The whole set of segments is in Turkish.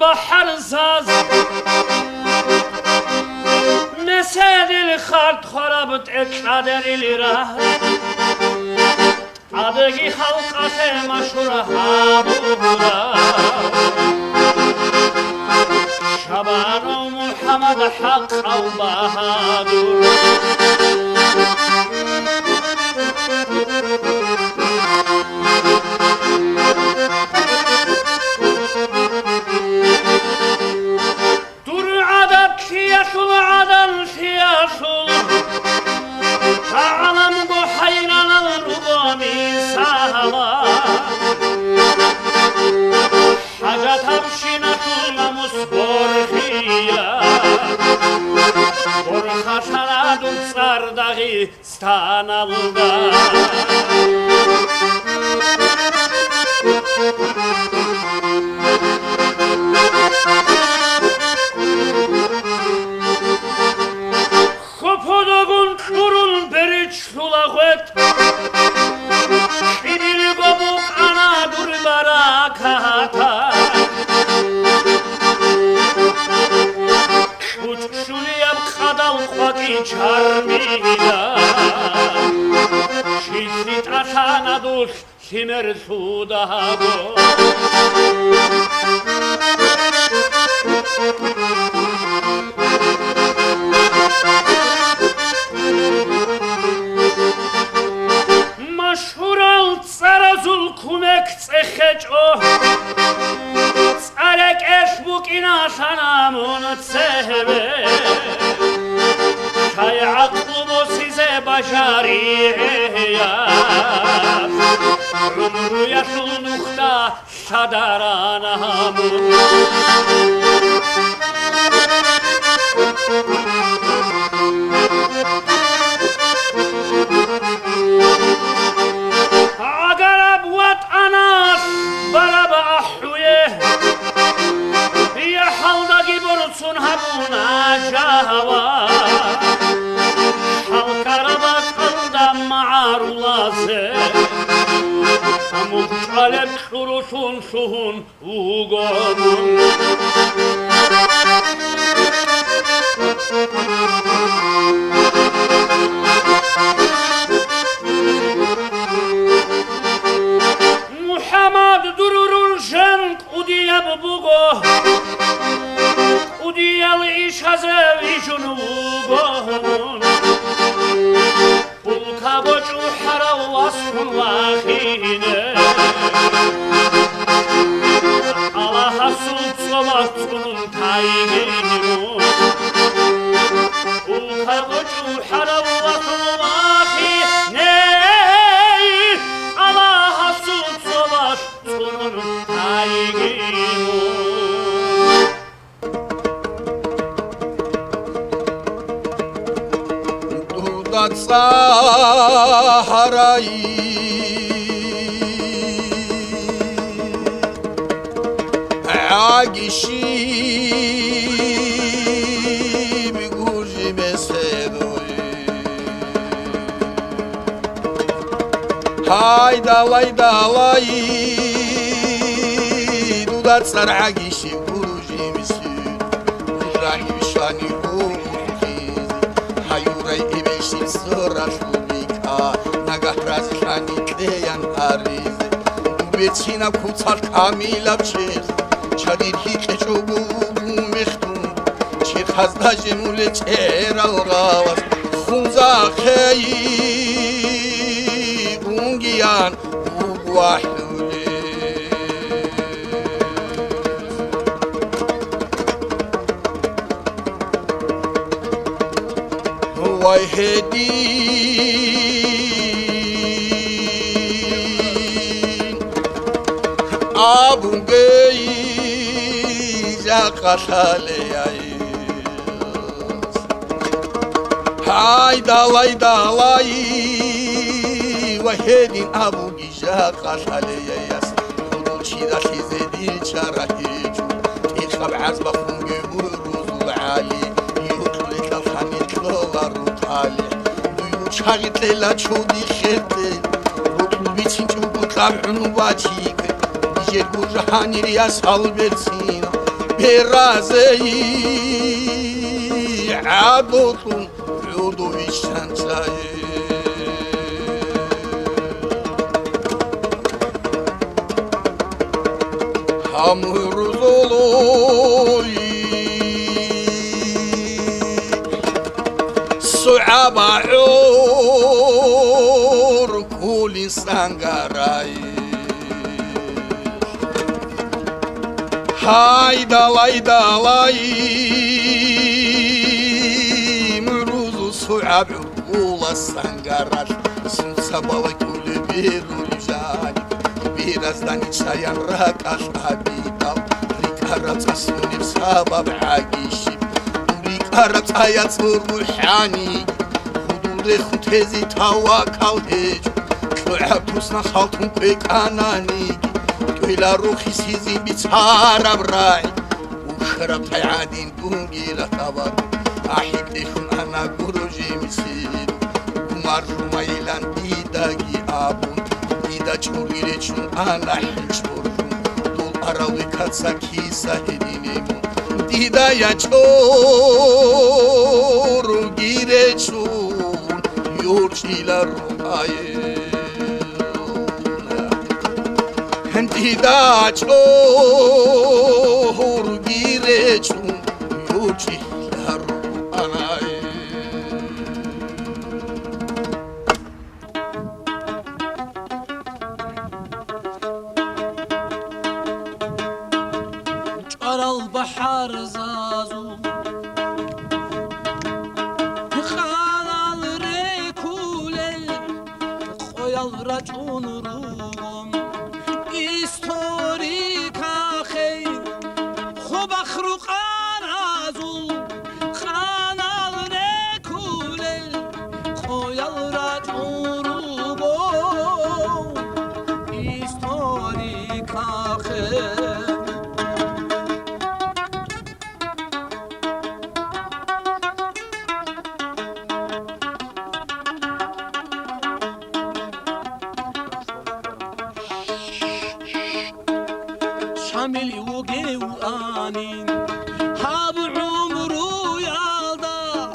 bahar saz Mesedil khart kharabt etkader ilirah Adagi halkate maşhur habura Şaban o Muhammed hak av bahadur Yasul Ta'lam bu hayran rubami sahaba Hacat hamşinatul namus borhiya Borhaşana dutsar dağı stanalda Podogun kurun beriç sulağet Şidil gobuk ana dur barakata Uçşuliyem kadal kwaki çarmila Şidlit asana duş simer sudago Maşhural tsarazul kumek tseheço Tsarek eşbuk inaşanamun tsehebe Şay aklubu size başariyat Rumru yaşul nukta şadaranamun Agarab wat anas baraba ahüye Ya halda gibursun habuna jahava Halkaraba kalda ma'arulase Muhtalep şuruşun şuhun ugomun Muhammed dururun şen udiyab bugo Udiyal iş hazev işun ugomun Bulka boçu harav vasfun vahine Allah'a sulp solatsunun taygimun Bulka boçu harav vasfun vahine Allah'a sulp solatsunun taygimun Saharai Agişi Biguji mesedoi Hayda dalay Dudat sar agişi Guruji mesid Urahi vişani Hayuray ebeşi sorashubika Nagahrazishani deyan arize Ubetsina kutsal kamilabçez Çadir hiqeçogu mextun Çirxazda jemule çeral gavas Xunza xeyi Ungiyan uguahlule Vay hedin Abun geyiza kaşaleyayız Hay dalay Vay hedin abu giza kaşaleyayız Kudul çida şizedi بيشارة هيجو تيخب عزبة خونجي بروز العالي يوتلي كالخاني تلوغر وطالي ويو شاغت ليلا تشودي خيرتي روتل بيتين جوبو طابعنو باتيك بيجير بوجهاني رياس هالبرسينا بيرازي عادوطون عودو بيشانتاي Hamuruzoloy Su'aba ur kuli sangaray Hayda dalay Muruzu su'ab kula sangaray Sunsabalı kuli birul jani Birazdan içayan rakal habidal Rikarat asmunir sabab agişim Rikarat ayat ruhani Hudure khutezi tawakal hecu Şu'abtusna haltun pekanani Köyla ruhi sizi biçarab ray Uşarab tayadin gungila tabar Ahib dehun ana gurujemisin Umar rumaylan didagi abun Dida çurgireçun ana hiç borcun Dol aralı katsa kisa hedinemun Dida ya çurgireçun Yurçiler ruhayın Dida çurgireçun Yurçiler ruhayın البحر زازو خانال ريكولل خويال رجون روم استوريكا خير خوب اخروقان ازو خانال ريكولل خويال رجون روم استوريكا خير شامل وقي وآنين هاب عمرو يالدا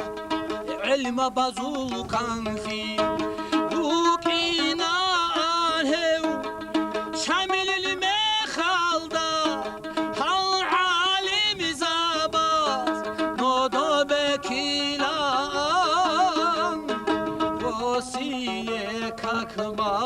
علم بازول كان في وكينا هيو شامل المخالدا هل عالم زاباز نودو بكيلان وسيلة كاكبان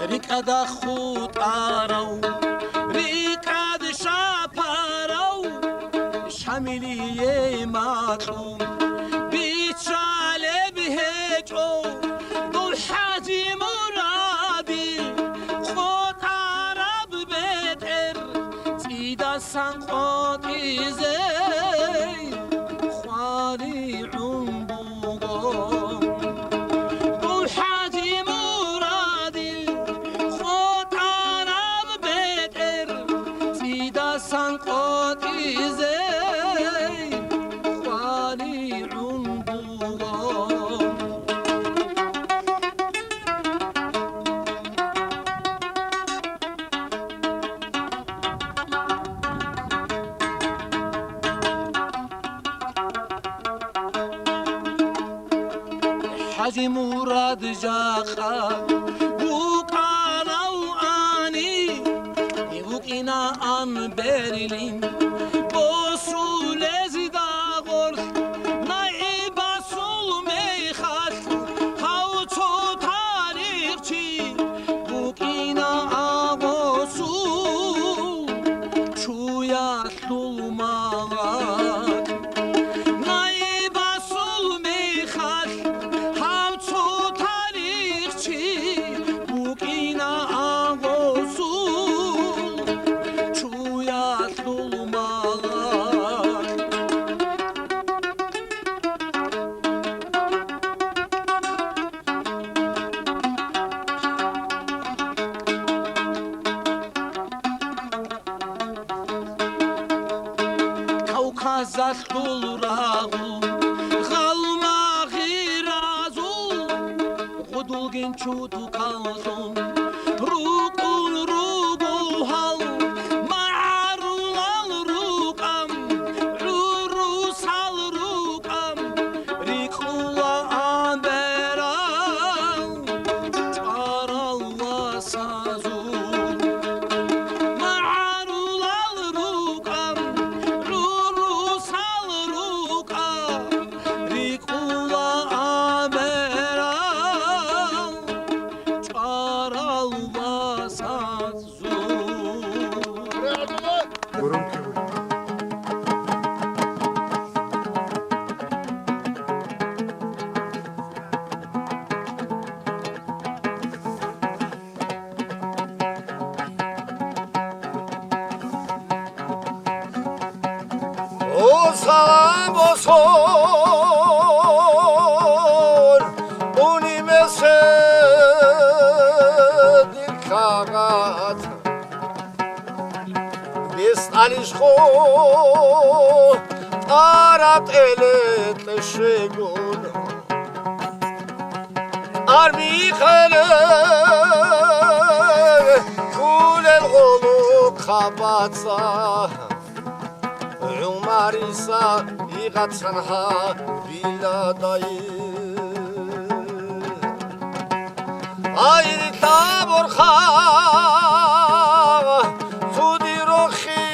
ريكاد خود آرو ريكاد شاپارو شاملی ماتون بیچاله بهجو دل حاجی مرادی خود عرب بهتر سیدا سنقاتی زی خواری عمبوگو دل حاجی مرادی خود عرب بهتر سیدا سنقاتی زی خواری عمبوگو حاجی مراد جاخا بوکانا و آنی بوکینا آن برلین بوسول زیدا غرخ نای باسول میخاک هاو تو تاریخ چی بوکینا آن بوسول azattul rağul Kalma girazul Kudul gençutu kalzun Rukul ruguhal Ma'arul al rukam Rurusal rukam Rikula anderal Taral vasazul Ma'arul al rukam Rurusal rukam Rikula anderal Taral vasazul O salam olsun Unimese dikagat Biz alişko Arat elet şegun Armi khale Kulel golu kabatsa Umarisa igatsanha biladayı Ayri taborha Sudirohi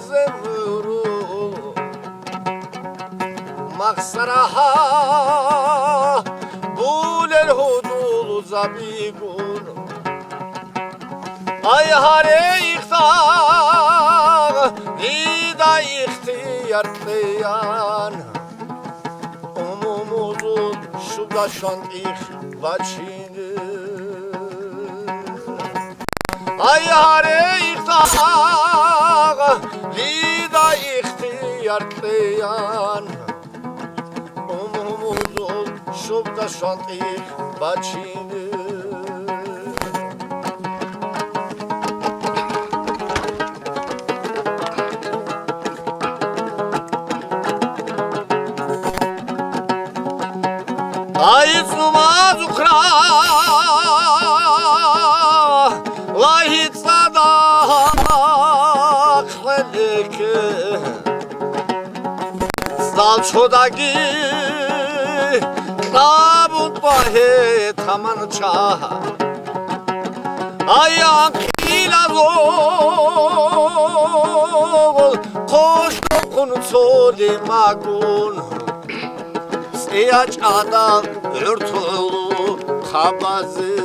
zemru Maksaraha Bulel hudul zabigun Ay hare ikhtar Nida ihtiyar qiyan Umumuzun şulaşan ihvaçini Ay hare ikhtar Nida ihtiyar qiyan Umumuzun şulaşan ihvaçini Ay sumaz ukra Vahid sadak velike Sal çodagi Tabut bahe tamanca Ay ankila zol Koş dokun soli magun Eyaçada örtülü kabazı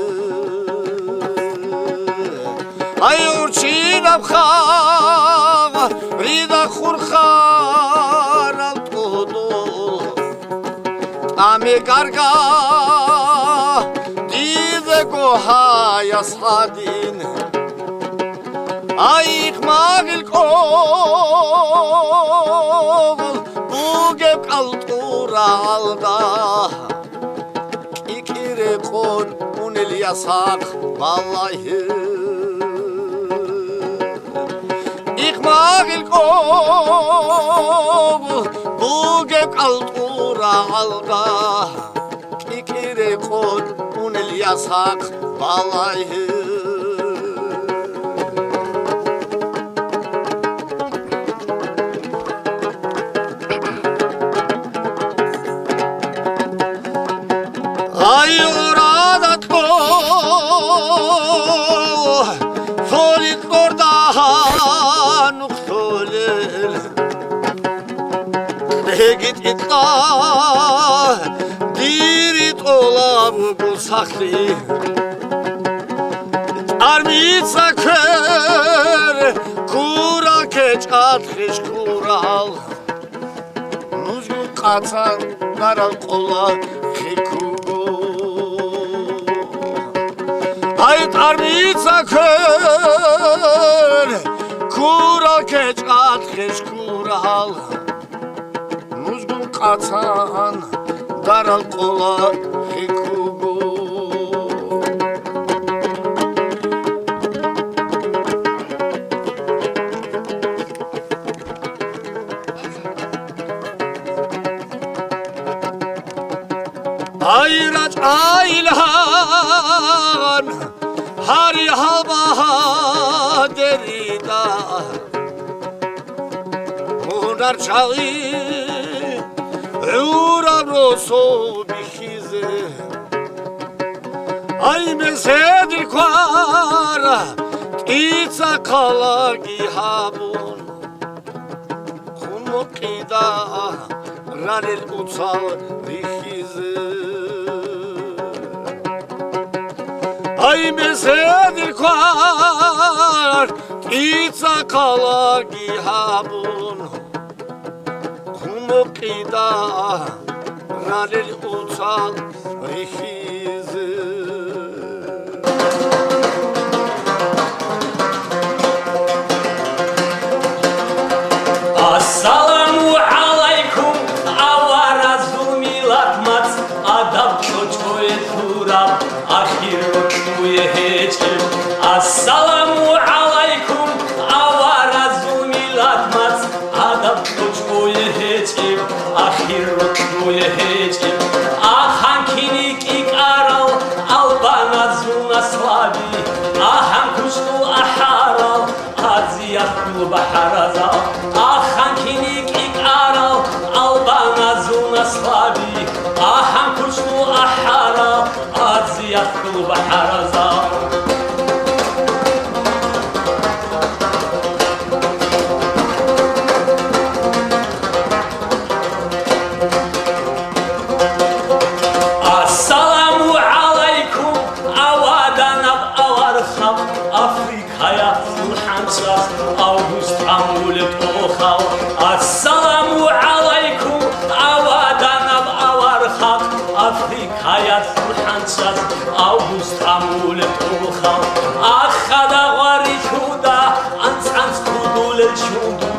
Ay urçinam khava Rida khurkhar al todo Ame garga Dize goha yasadin Ay ikmagil kol Bugep altura alda İkire kon unel yasak vallahi İkmagil kol Bugep altura alda İkire kon unel yasak vallahi Ay orada to Solit gordan uxulil Begit itla Dirit ola bu sakli Armitsa kör Kura keç atxiş kural Nuzgu katan Naral kola Hiku Ay tarmitsa kör Kura keç atxiş kural Nuzgu katan Naral kola Hiku aylan Hari hava derida Unar çağı Eura roso bihize Ay mesedir kwara Itza kala gihabun Kumu qida Ranel utsal bihize Ay mesedir kwar Itza kala gihabun Kumu qida Ranel utsal bihize Assalamu alaikum avara zulmilatmat adab çoçoye turab ahir rokmuye hecim Assalamu alaikum avara zulmilatmat adab çoçoye hecim ahir rokmuye hecim Ahan kinik ikaral albana zuna slavi Ahan kuştu aharal aziyakul baharaza Ahan kinik ikaral albana zuna slavi Ahan kuştu aharal aziyakul baharaza Assalamu alaikum avadanab avarxam Afrikaya fulhanças August amulet oxal Assalamu alaikum avadanab avarxam Afrikaya fulhanças August amulet oxal Axada varikuda Ans kudule çundu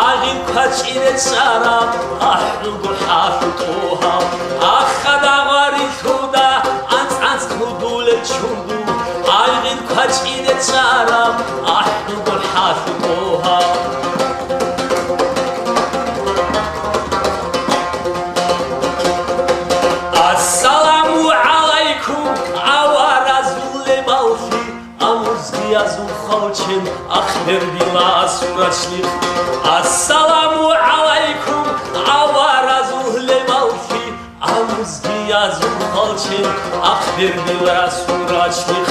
Ağin kaçine çarab Ahlugu hafut oxal Axada varikuda Ans kudule çundu Ağin kaçine çarab Ahlugu hafut oxal Assalamu alaikum avara zulle balfi Amuzgiya zulxalçin akhber bila suraçlik Assalamu alaikum avara zulle balfi Amuzgiya zulxalçin akhber bila suraçlik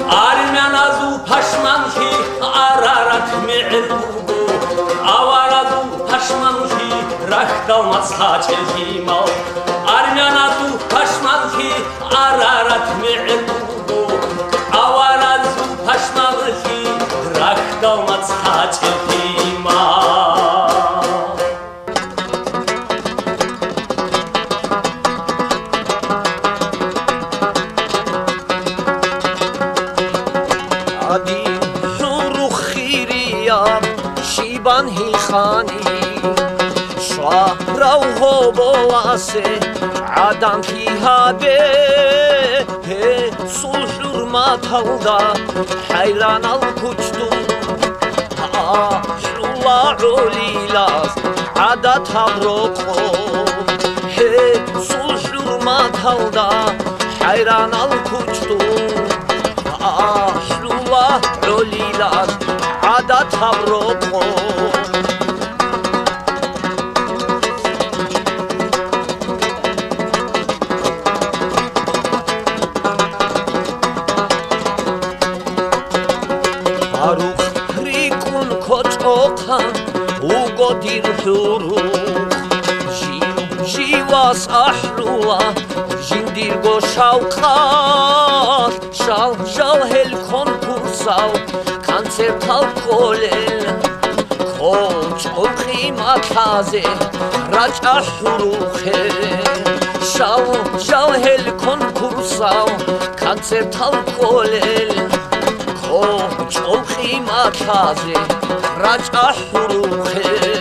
Armana zul paşmanki ararat mi'lubu Avara zul paşmanki rahdalmat saçelhimal Armana zul paşmanki ararat mi'lubu Avara zul paşmanki rahdalmat saçelhimal Adi zuru khiriyam shiban hi khani Shwarau hoboase adam ki habe He sulhur matalda hayran al kuçtu Şulla ulilas adat habroko He sulhur matalda hayran al kuçtu Ahlullah ulilas adat habroko Baruch rikun koçokan ugodir huru Jivas ahlullah jindirgo şavkat Şal hel konkursal kansertal kolel Koç olkhima taze raç ahruhe Şal hel konkursal kansertal kolel Koç olkhima taze raç ahruhe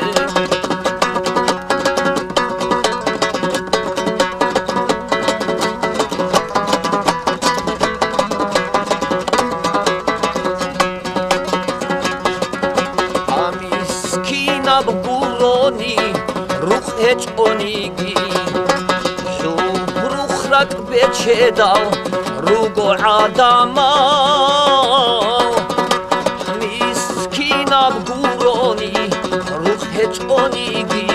Buloni ruh eç onigi Ruh მუხრად ბეჩედავ რუგო ადამა მისკინავ გურონი რუხეჭონიგი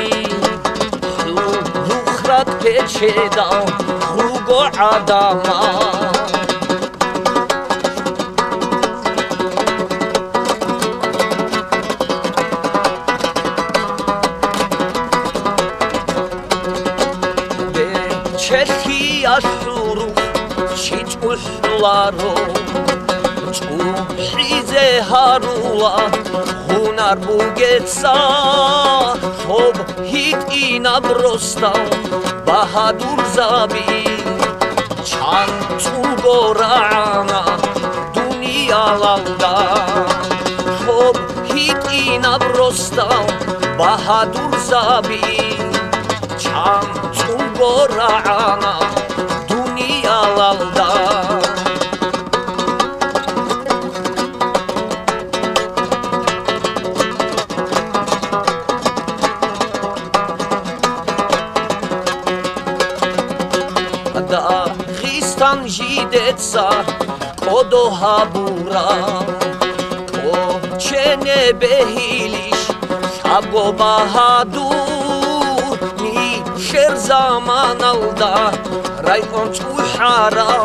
მუხრად ბეჩედავ რუგო ადამა აშურუ ჩიჭულარო ჭუჰიზე ჰარუა ჰუნარ ბუგეცა ხობ ჰიტინა ბროსტა ბაჰადურ ზაბი ჩან წუგორანა დუნია ლალდა ხობ ჰიტინა ბროსტა ბაჰადურ ზაბი ჩან წუგორანა ალალდა და ხისთან ჟიდეცა კოდოჰაბურა კოჩენე ბეჰილიშ საბგო ბაჰადურ მი შერზამანალდა رايقون تحارا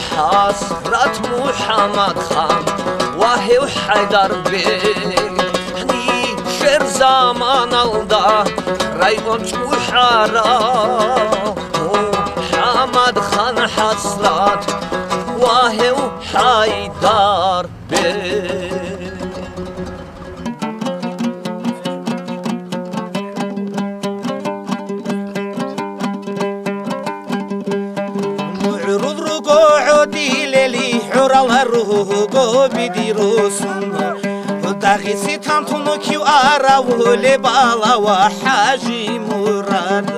حسرت محمد خان وهي وحيدر بني شر زمان الدا رايقون تحارا محمد خان حسرت وهي وحيدر بني روگو بیدیروسون داغیسی تانتونو کیو آراوله بالا و حاجی مراد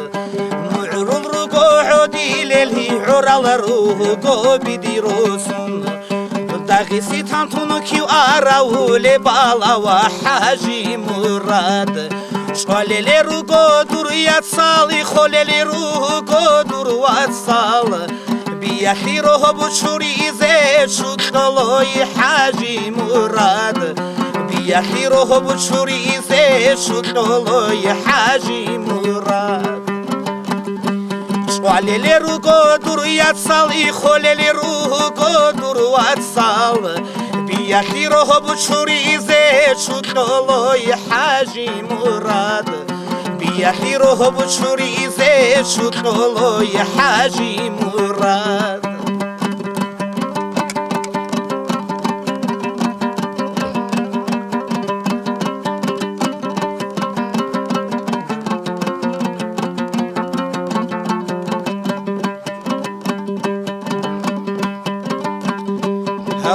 معرول روگو عودی لیلی عرال روگو بیدیروسون داغیسی تانتونو کیو آراوله بالا و حاجی مراد شوالیلی روگو دوریت سالی خولیلی روگو دوروات سال بیاخی روح بچوریزه شدلوی حاجی مراد بیاخی روح بچوریزه شدلوی حاجی مراد شوالیلی روگو دوریت سالی خولیلی روگو دوروات سال بیاخی روح بچوریزه شدلوی حاجی مراد بیاخی روح بچوریزه شدلوی حاجی مراد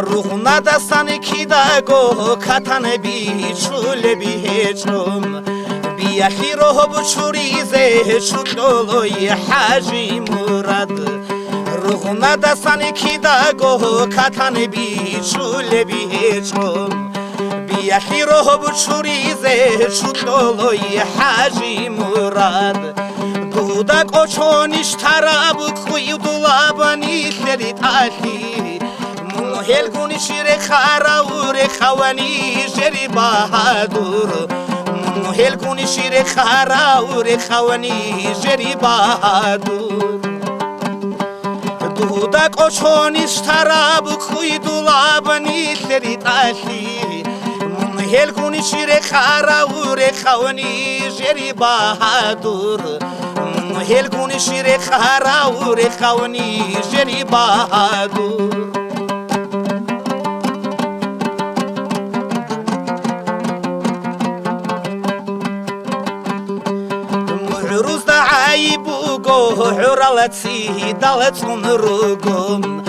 روحنا دستان کی داگو کتن بیچول بیچم بیاخی روح بچوریزه شدلوی حاجی مراد روحنا دستان کی داگو کتن بیچول بیچم بیاخی روح بچوریزه شدلوی حاجی مراد دودک اوچونیش تراب کوی دولابانی خرید آخی هلگونی شیر خاراور خوانی جری بهادور هلگونی شیر خاراور خوانی جری بهادور دودک اوچونیش تراب کوی دولابانی خرید آخی هلگونی شیر خاراور خوانی جری بهادور هلگونی شیر خاراور خوانی جری بهادور حرالتي دالتون روغم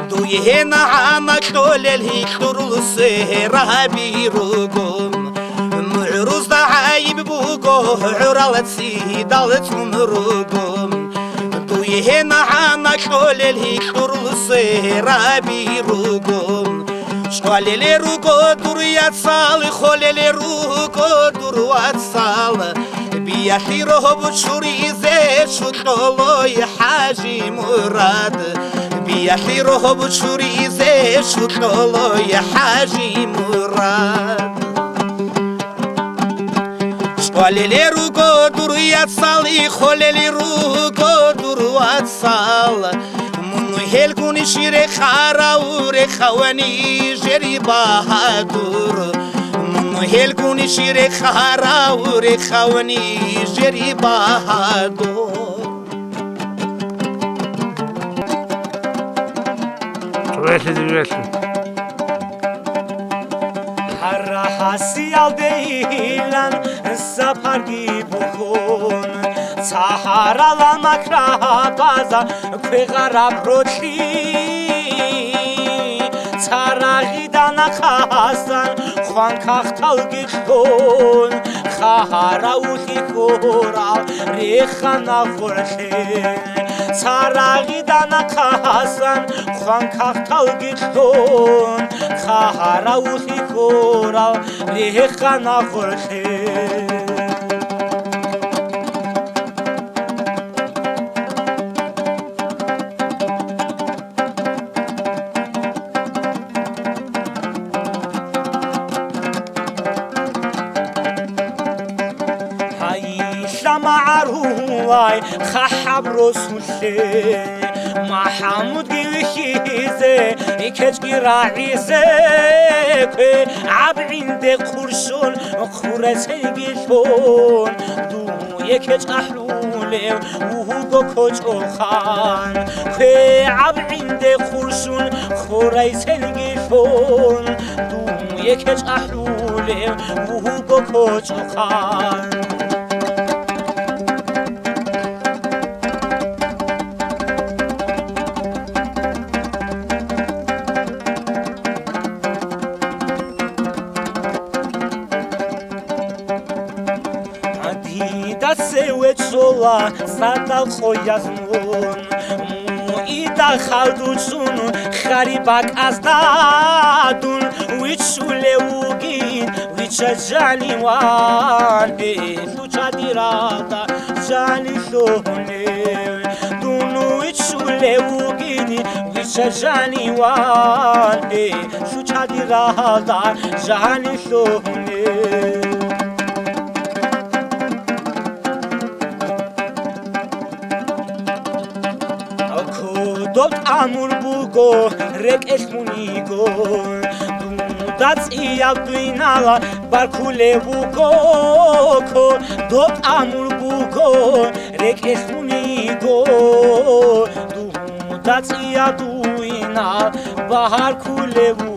دويهنا عامك دولي كرول سهرابي روغم معروز دا عايب بوغو حرالتي دالتون روغم دويهنا عامك دولي كرول سهرابي روغم شوالي روغو دوريات سال خولي روغو دوروات سال بیاخی روح بچوریزه شدلوی حاجی مراد بیاتی رو بچوری زشوتلوی حاجی مراد شقالی رو گدوریات سالی خالی رو گدوریات سال هل کنی شیر خاراور خوانی جری بهادور هل کنی شیر خاراور خوانی جری بهادور هر حسیال دیلن سپرگی بکن سهارا مکرا بازا که غرب روچی سراغی دانا خواستن خوان کختال گیشون خهارا اوخی کورال ریخانا خورشین سراغی دانا خواستن خوان کختال گیشون خهارا اوخی کورال ریخانا خورشین معروای خحب رسوشه محمود گیخیزه کچگی راعیزه که عبعین ده قرشون خورسه گیشون دوی کچ احلوله وهو کچ خان که عبعین ده قرشون خورسه گیشون دوی کچ احلوله وهو کچ خان سوچولا سادال خویازمون مویدا خالدوچون خریباک از دادون ویچوله وگین ویچا جانی وان ویچا دیرادا جانی شونه دونو ویچوله وگین ویچا جانی وان ویچا دیرادا جانی شونه دوت امور بوگو رک اسمونیگو دات ایاب دوینالا برکوله بوگو دوت امور بوگو رک اسمونیگو دات ایاب دوینالا برکوله بوگو